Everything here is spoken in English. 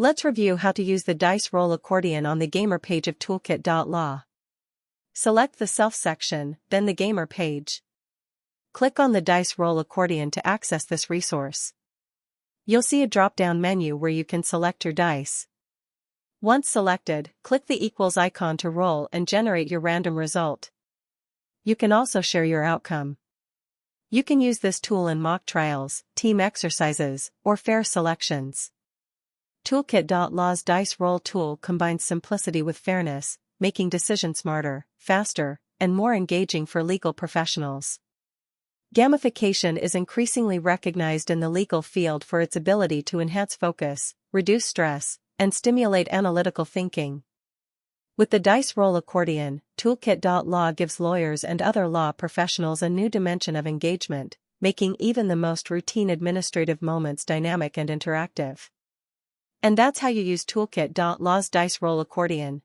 Let's review how to use the dice roll accordion on the Gamer page of Toolkit.law. Select the Self section, then the Gamer page. Click on the dice roll accordion to access this resource. You'll see a drop-down menu where you can select your dice. Once selected, click the equals icon to roll and generate your random result. You can also share your outcome. You can use this tool in mock trials, team exercises, or fair selections. Toolkit.law's dice roll tool combines simplicity with fairness, making decisions smarter, faster, and more engaging for legal professionals. Gamification is increasingly recognized in the legal field for its ability to enhance focus, reduce stress, and stimulate analytical thinking. With the dice roll accordion, Toolkit.law gives lawyers and other law professionals a new dimension of engagement, making even the most routine administrative moments dynamic and interactive. And that's how you use Toolkit.law's dice roll accordion.